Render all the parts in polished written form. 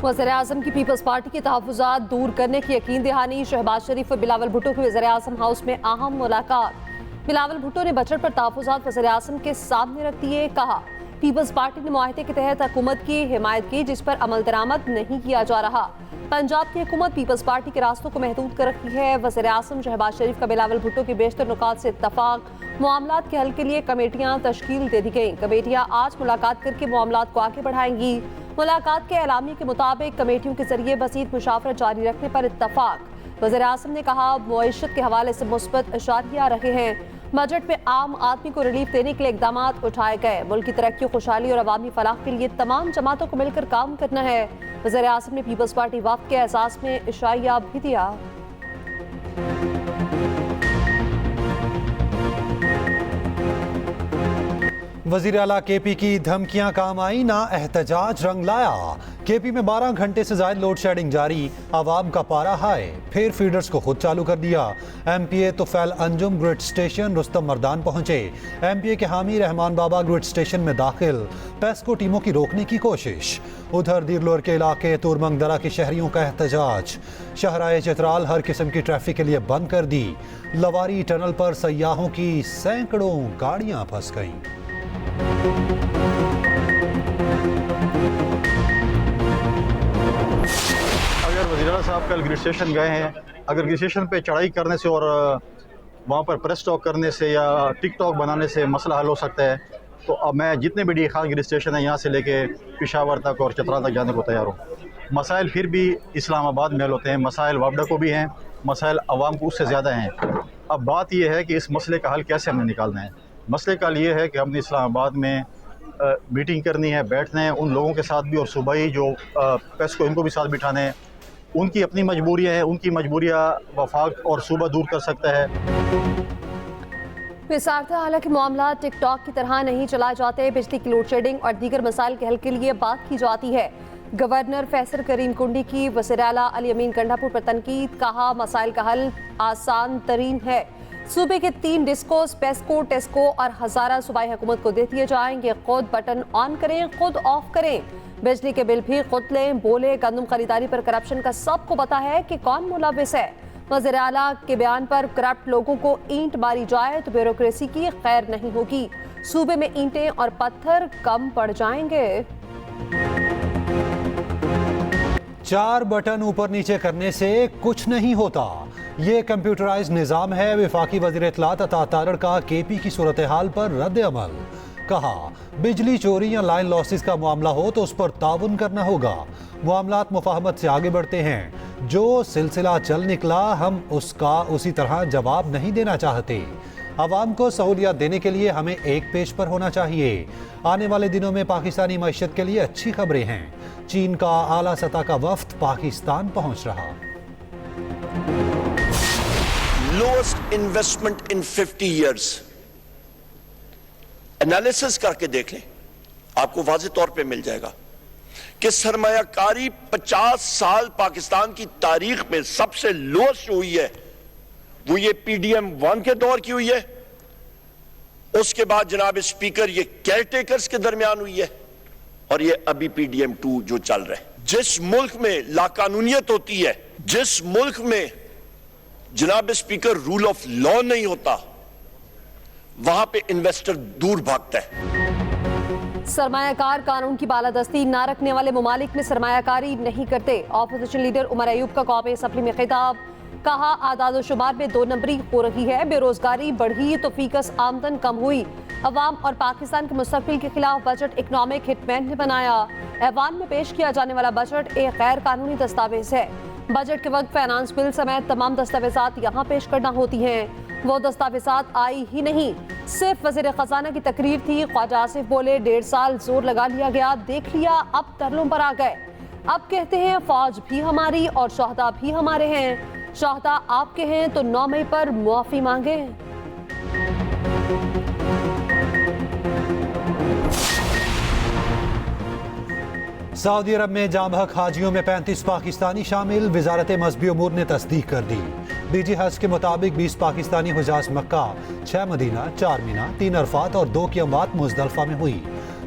वज़ीर-ए-आज़म की peoples party के तहफ़्फ़ुज़ात दूर करने की यकीन दहानी। शहबाज शरीफ और बिलावल भुट्टो की वज़ीर-ए-आज़म हाउस में अहम मुलाकात। बिलावल भुट्टो ने बजट पर तहफ़्फ़ुज़ात वज़ीर-ए-आज़म के सामने रख दिए। कहा, पीपल्स पार्टी ने मुआहदे के तहत हुकूमत की हिमायत की, जिस पर अमल दरामद नहीं किया जा रहा। पंजाब की हुकूमत पीपल्स पार्टी के रास्तों को महदूद कर रखी है। वज़ीर-ए-आज़म शहबाज शरीफ का बिलावल भुट्टो के बेशतर नुकात से इत्तफ़ाक़। मामलात के हल के लिए कमेटियाँ तश्कील दे दी गई। कमेटियाँ आज मुलाकात करके मामलात को आगे बढ़ाएंगी। मुलाकात के एलामी के मुताबिक कमेटियों के जरिए मज़ीद मुशावरत जारी रखने पर इत्तफ़ाक़। वज़ीर-ए-आज़म ने कहा, मईशत के हवाले से मुस्बत इशारे आ रहे हैं। बजट में आम आदमी को रिलीफ देने के लिए इक़दाम उठाए गए। मुल्क की तरक्की, खुशहाली और अवामी फलाह के लिए तमाम जमातों को मिलकर काम करना है। वज़ीर-ए-आज़म ने पीपल्स पार्टी वफ़द के एहसास में इशारा भी दिया। वज़ीर आला केपी की धमकियां काम आई, ना एहतजाज रंग लाया। केपी में 12 घंटे से ज़ायद लोड शेडिंग जारी, आवाम का पारा हाय। फिर फीडर्स को खुद चालू कर दिया। MPA Tufail Anjum grid station Rustam Mardan पहुंचे। MPA के हामी रहमान बाबा ग्रिड स्टेशन में दाखिल, पेस्को टीमों की रोकने की कोशिश। उधर दीरलोर के इलाके तुरमंगदरा के शहरियों का एहतजाज। शहराए चित्राल हर किस्म की ट्रैफिक के लिए बंद कर दी। लवारी टनल पर सयाहों की सैकड़ों गाड़ियां फंस गईं। अगर वज़ीर साहब कल ग्रिड स्टेशन गए हैं, अगर ग्रिड स्टेशन पे चढ़ाई करने से और वहाँ पर प्रेस टॉक करने से या टिकटॉक बनाने से मसला हल हो सकता है, तो अब मैं जितने भी डी खान ग्रिड स्टेशन है यहाँ से लेके पेशावर तक और चतरा तक जाने को तैयार हूँ। मसाइल फिर भी इस्लामाबाद में हल होते हैं, मसाइल वापडा को भी हैं, मसाइल अवाम को उससे ज़्यादा हैं। अब बात यह है कि इस मसले का हल कैसे हमें निकालना है। मसले का ये है कि हमने इस्लामाबाद में मीटिंग करनी है, बैठना है उन लोगों के साथ भी, और सूबाई जो पेस्को इनको भी साथ बिठाने हैं। उनकी अपनी मजबूरियाँ हैं, उनकी मजबूरियाँ वफाक और सूबा दूर कर सकता है। विसारता हालांकि मामला टिकटॉक की तरह नहीं चलाए जाते। बिजली की लोड शेडिंग और दीगर मसाइल के हल के लिए बात की जाती है। गवर्नर फैसल करीम कुंडी की वज़ीर आला अली अमीन गंडापुर पर तनकीद। कहा, मसाइल का हल आसान तरीन है। सूबे के 3 डिस्कोस पेस्को, टेस्को और हज़ारा सूबाई हुकूमत को दे दिए जाएंगे। खुद बटन ऑन करें, खुद ऑफ करें। बिजली के बिल भी खुद लें। बोले, गंदम खरीदारी पर करप्शन का सबको पता है कि कौन मुलविस है। वज़ीर आला के बयान पर करप्ट लोगों को ईंट मारी जाए तो ब्यूरोक्रेसी की खैर नहीं होगी। सूबे में ईंटें और पत्थर कम पड़ जाएंगे। 4 बटन ऊपर नीचे करने से कुछ नहीं होता। ये कंप्यूटराइज निज़ाम है। वफाकी वज़ीर इत्तलात अता तारड़ का केपी की सूरत हाल पर रद्द अमल। कहा, बिजली चोरी या लाइन लॉसेस का मामला हो तो उस पर ताउन करना होगा। मामलात मुफाहमत से आगे बढ़ते हैं। जो सिलसिला चल निकला, हम उसका उसी तरह जवाब नहीं देना चाहते। आवाम को सहूलियत देने के लिए हमें एक पेज पर होना चाहिए। आने वाले दिनों में पाकिस्तानी मईशत के लिए अच्छी खबरें हैं। चीन का आला सतह का वफ्द पाकिस्तान पहुंच रहा। लोएस्ट इन्वेस्टमेंट इन 50 ईयर्स। एनालिसिस करके देख लें, आपको वाज़ेह तौर पे मिल जाएगा कि सरमायाकारी 50 साल पाकिस्तान की तारीख में सबसे लोएस्ट हुई है, वो ये PDM 1 के दौर की हुई है। उसके बाद जनाब स्पीकर ये केयरटेकर्स के दरमियान हुई है, और ये अभी PDM 2 जो चल रहा है। जिस मुल्क में लाकानूनियत होती है, जिस मुल्क में जनाब स्पीकर रूल ऑफ लॉ नहीं होता, वहां पे इन्वेस्टर दूर भागता है। सरमायाकार कानून की बालादस्ती ना रखने वाले मुमालिक में सरमायाकारी नहीं करते। ऑपोजिशन लीडर उमर अयूब का कौमी असम्बली में खिताब। कहा, आदाद शुमार में 2 नंबरी हो रही है। बेरोजगारी बढ़ी तो फीकस आमदन कम हुई। अवाम और पाकिस्तान के मुस्तकबिल के खिलाफ बजट इकनॉमिक हिटमैन ने बनाया। ऐवान में पेश किया जाने वाला बजट एक गैर कानूनी दस्तावेज है। बजट के वक्त फाइनेंस बिल समेत तमाम दस्तावेजात यहाँ पेश करना होती हैं। वो दस्तावेजात आई ही नहीं, सिर्फ वज़ीर खजाना की तकरीर थी। ख्वाजा आसिफ बोले, 1.5 साल जोर लगा लिया गया, देख लिया, अब तरलों पर आ गए। अब कहते हैं फौज भी हमारी और शहदा भी हमारे हैं। शहदा आपके हैं तो 9 मई पर मुआफी मांगे। सऊदी अरब में जाम हक हाजियों में 35 पाकिस्तानी शामिल। वजारत मजहबी उमूर ने तस्दीक कर दी। डीजी हज के मुताबिक 20 पाकिस्तानी हुजाज मक्का, 6 मदीना, 4 मीना, 3 अरफात और 2 की अमवात मुजदलफा में हुई।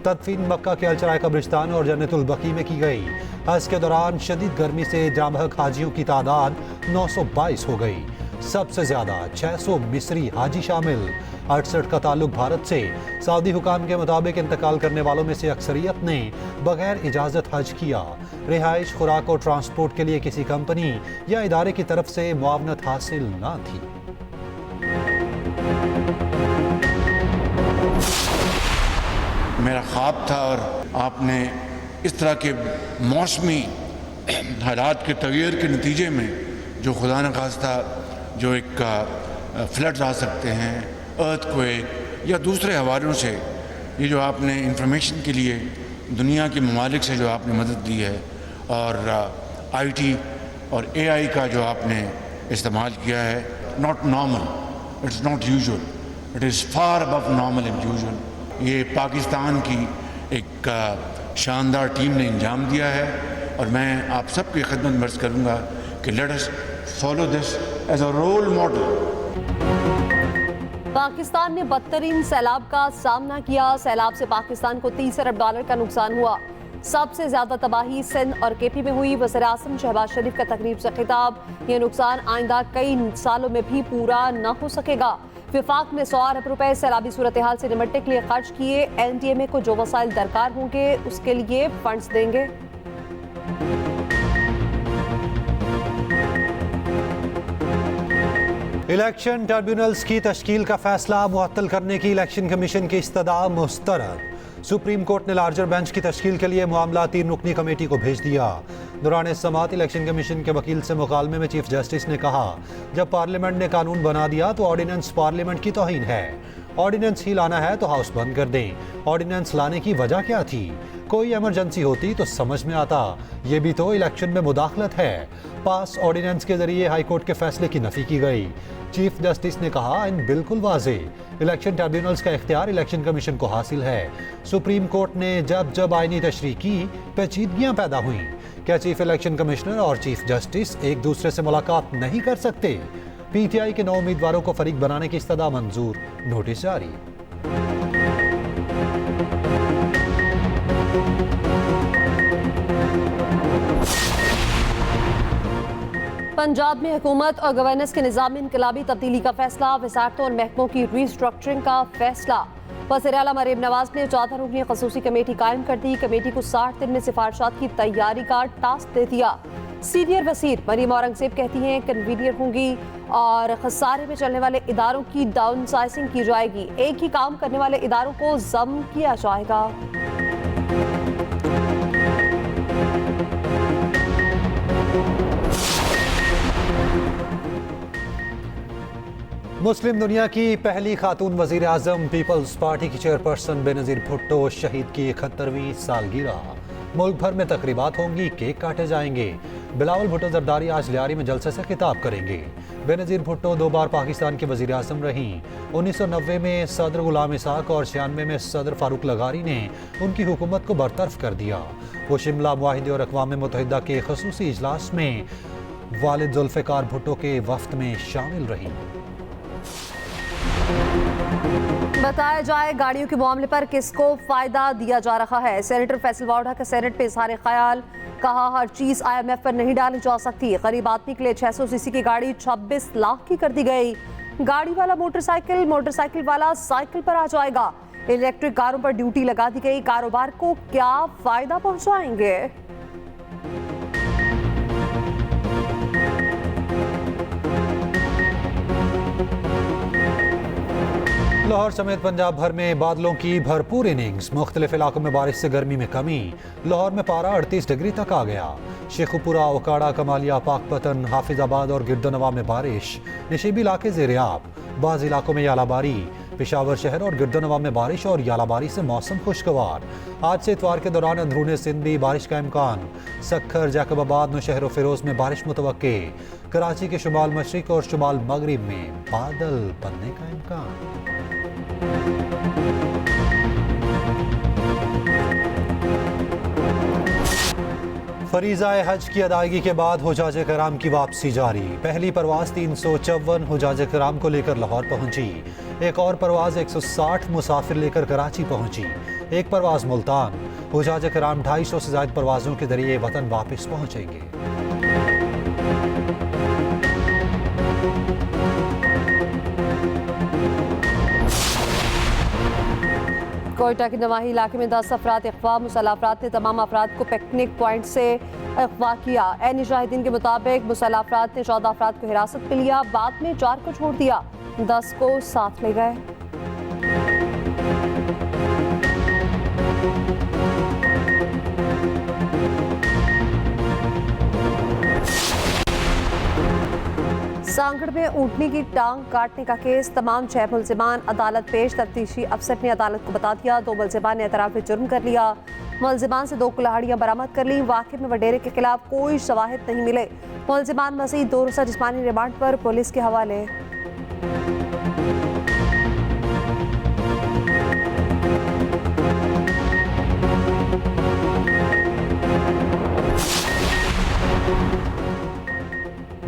तदफीन मक्का के अलचराय कब्रिस्तान और जन्नतुल बकी में की गई। हज के दौरान शदीद गर्मी से जामहक हाजियों की तादाद 922 हो गई। सबसे ज्यादा 600 मिस्री हाजी शामिल। 68 का ताल्लुक भारत से। सऊदी हुकाम के मुताबिक इंतकाल करने वालों में से अक्सरियत ने बगैर इजाजत हज किया। रिहाइश, खुराक और ट्रांसपोर्ट के लिए किसी कंपनी या इदारे की तरफ से मुआवनत हासिल न थी। मेरा ख्वाब था और आपने इस तरह के मौसमी हालात के तगैर के नतीजे में जो खुदा न खास्ता जो एक फ्लड्स आ सकते हैं, अर्थक्वेक या दूसरे हवालों से, ये जो आपने इंफॉर्मेशन के लिए दुनिया के ममालिक से जो आपने मदद दी है और आईटी और एआई का जो आपने इस्तेमाल किया है, not normal, it's not usual, it is far above normal and usual. ये पाकिस्तान की एक शानदार टीम ने अंजाम दिया है और मैं आप सबकी खिदमत में अर्ज़ करूँगा कि let us follow this as a role model. Pakistan ने बदतरीन सैलाब का सामना किया। सैलाब से पाकिस्तान को $30 अरब का नुकसान हुआ। सबसे ज्यादा तबाही सिंध और केपी में हुई। वज़ीर-ए-आज़म शहबाज शरीफ का तकरीब से खिताब, ये नुकसान आइंदा कई सालों में भी पूरा न हो सकेगा। विफाक में 100 अरब रुपए सैलाबी सूरत हाल से निपटने के लिए खर्च किए। NDMA को जो वसाइल दरकार होंगे उसके लिए फंड्स देंगे। इलेक्शन ट्रिब्यूनल्स की तश्कील का फैसला मुअत्तल करने की इलेक्शन कमीशन की इस्तदा मुस्तरद। सुप्रीम कोर्ट ने लार्जर बेंच की तश्कील के लिए मामला 3 रुकनी कमेटी को भेज दिया। दौरान समाअत इलेक्शन कमीशन के वकील से मुकालमे में चीफ जस्टिस ने कहा, जब पार्लियामेंट ने कानून बना दिया तो ऑर्डिनेंस पार्लियामेंट की तौहीन है। ऑर्डिनेंस ही लाना है तो हाउस बंद कर दें। ऑर्डिनेंस लाने की वजह क्या थी? कोई इमरजेंसी होती तो समझ में आता। ये भी तो इलेक्शन में मुदाखलत है। पास ऑर्डिनेंस के जरिए हाईकोर्ट के फैसले की नफी की गई। चीफ जस्टिस ने कहा, इन बिल्कुल वाजे इलेक्शन ट्रिब्यूनल्स का इख्तियार इलेक्शन कमीशन को हासिल है। सुप्रीम कोर्ट ने जब जब आईनी तशरीह की, पेचीदगियां पैदा हुई। क्या चीफ इलेक्शन कमिश्नर और चीफ जस्टिस एक दूसरे से मुलाकात नहीं कर सकते? PTI के 9 उम्मीदवारों को फरीक बनाने की इस्तदा मंजूर, नोटिस जारी। पंजाब में हुकूमत और गवर्नेंस के निज़ाम में इनकलाबी तब्दीली का फैसला। वज़ारतों और महकमों की रीस्ट्रक्चरिंग का फैसला। वज़ीर आला मरीम नवाज ने 14 रुकनी खसूसी कमेटी कायम कर दी। कमेटी को 60 दिन में सिफारिशात की तैयारी का टास्क दे दिया। सीनियर वज़ीर मरीम औरंगज़ेब कहती हैं कन्वीनियर होंगी और खसारे में चलने वाले इदारों की डाउन साइजिंग की जाएगी। एक ही काम करने वाले इदारों को ज़म किया जाएगा। मुस्लिम दुनिया की पहली खातून वजीर आजम पीपल्स पार्टी की चेयरपर्सन बेनज़ीर भुट्टो शहीद की 71वीं सालगिरह। मुल्क भर में तकरीबात होंगी, केक काटे जाएंगे। बिलावल भुट्टो जरदारी आज लियारी में जलसे से खिताब करेंगे। बेनज़ीर भुट्टो 2 बार पाकिस्तान के वजीर आजम रहीं। 1990 में सदर गुलाम इसाक और 96 में सदर फारूक लगारी ने उनकी हुकूमत को बरतरफ कर दिया। वो शिमला मुआहिदे और अक़वाम मुत्तहिदा के खसूसी इजलास में वालिद जुल्फ़िकार भुट्टो के वफ्द में शामिल रहीं। बताया जाए गाड़ियों के मामले पर किसको फायदा दिया जा रहा है। सेनेटर फैसल वाउडा का सेनेट पे इज़हार ख्याल, कहा हर चीज IMF पर नहीं डाली जा सकती। गरीब आदमी के लिए 600 सीसी की गाड़ी 26 लाख की कर दी गई। गाड़ी वाला मोटरसाइकिल, मोटरसाइकिल वाला साइकिल पर आ जाएगा। इलेक्ट्रिक कारों पर ड्यूटी लगा दी गई। कारोबार को क्या फायदा पहुंचाएंगे? लाहौर समेत पंजाब भर में बादलों की भरपूर इनिंग्स। मुख्तलिफ इलाकों में बारिश से गर्मी में कमी। लाहौर में पारा 38 डिग्री तक आ गया। शेखुपुरा, ओकाड़ा, कमालिया, पाकपतन, हाफिजाबाद और गिरदोनवा में बारिश। नशीबी इलाके ज़ेर-ए-आब। बाज़ इलाकों में यालाबारी। पेशावर शहर और गिरदोनवा में बारिश और यालाबारी से मौसम खुशगवार। आज से इतवार के दौरान अंदरूनी सिंध भी बारिश का इम्कान। सक्खर, जैकबाबाद, नौशहर और फिरोज में बारिश मुतवक्के। कराची के शुमाल मशरिक और शुमाल मगरिब में बादल बनने का इम्कान। फरीज़ा हज की अदायगी के बाद हुजाज कराम की वापसी जारी। पहली परवाज़ 354 हुजाज कराम को लेकर लाहौर पहुंची। एक और परवाज़ 160 मुसाफिर लेकर कराची पहुंची। एक परवाज़ मुल्तान। हुजाज कराम 250 से ज़ायद परवाज़ों के जरिए वतन वापस पहुंचेंगे। कोयटा के नवाही इलाके में 10 अफराद अगवा। मुसल्लह अफराद ने तमाम अफराद को पिकनिक पॉइंट से अगवा किया। ऐनी शाहिदीन के मुताबिक मुसल्लह अफराद ने 14 अफराद को हिरासत में लिया, बाद में 4 को छोड़ दिया, 10 को साथ ले गए। सांगड़ में ऊँटनी की टांग काटने का केस, तमाम 6 मुल्जिमान अदालत पेश। तफ्तीशी अफसर ने अदालत को बता दिया। 2 मुल्जिमान ने एतराफ़ जुर्म कर लिया। मुल्जिमान से 2 कुल्हाड़ियाँ बरामद कर ली। वाक़े में वडेरे के खिलाफ कोई शवाहिद नहीं मिले। मुल्जिमान मज़ीद 2 रोज़ा जिस्मानी रिमांड पर पुलिस के हवाले।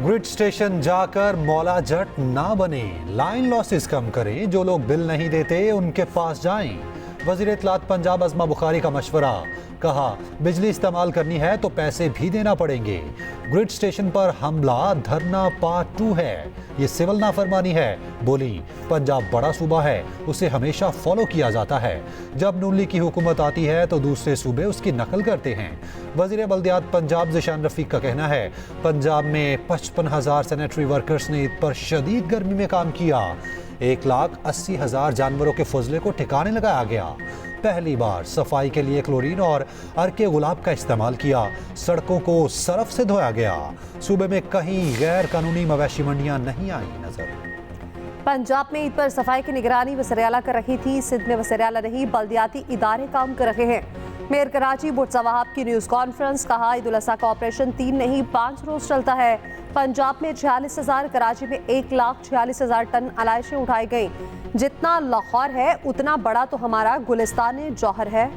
ग्रिड स्टेशन जाकर मौला जट ना बने, लाइन लॉसेस कम करें। जो लोग बिल नहीं देते उनके पास जाएं। वज़ीर इत्तलात पंजाब अज़मा बुखारी का मशवरा। कहा, बिजली इस्तेमाल करनी है तो पैसे भी देना पड़ेंगे। ग्रिड स्टेशन पर हमला धरना पार्ट 2 है, ये सिविल नाफरमानी है। बोली, पंजाब बड़ा सूबा है, उसे हमेशा फॉलो किया जाता है। जब नून लीग की हुकूमत आती है तो दूसरे सूबे उसकी नकल करते हैं। वज़ीर बल्दियात पंजाब ज़िशान रफ़ीक का कहना है, पंजाब में 55,000 सैनिटरी वर्कर्स ने ईद पर शदीद गर्मी में काम किया। 1,80,000 जानवरों के फजले को ठिकाने लगाया गया। पहली बार सफाई के लिए क्लोरीन और अर्के गुलाब का इस्तेमाल किया। सड़कों को सरफ से धोया गया। सूबे में कहीं गैर कानूनी मवेशी मंडियां नहीं आई नजर। पंजाब में ईद पर सफाई की निगरानी वज़ीर-ए-आला कर रही थी। सिंध में वज़ीर-ए-आला नहीं, बल्दियाती इदारे काम कर रहे हैं। मेयर कराची बुटसा वहाब की न्यूज़ कॉन्फ्रेंस। कहा, ईद उल अज़हा का ऑपरेशन 3 नहीं 5 रोज चलता है। पंजाब में 46,000, कराची में 1,46,000 टन अलाइशें उठाई गई। जितना लाहौर है उतना बड़ा तो हमारा गुलिस्तान जौहर है।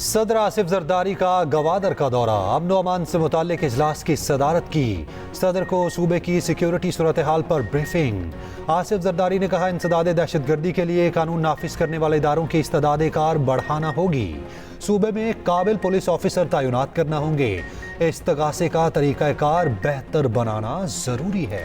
सदर आसिफ जरदारी का गवादर का दौरा। अमन अमान से मुताल्लिक इजलास की सदारत की। सदर को सूबे की सिक्योरिटी सूरत हाल पर ब्रीफिंग। आसिफ जरदारी ने कहा, इंसदाद दहशतगर्दी के लिए कानून नाफिज करने वाले इदारों की इस्तेदाद कार बढ़ाना होगी। सूबे में काबिल पुलिस ऑफिसर तैनात करना होंगे। इस्तगासे का तरीक़ाकार बेहतर बनाना जरूरी है।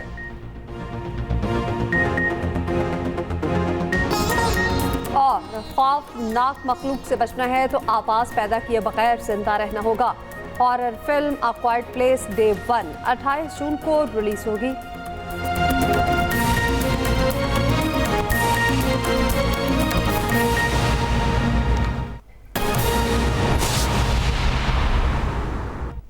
और खौफनाक मखलूक से बचना है तो आवाज़ पैदा किए बगैर जिंदा रहना होगा। हॉरर फिल्म अ क्वाइट प्लेस डे 1 28 जून को रिलीज होगी।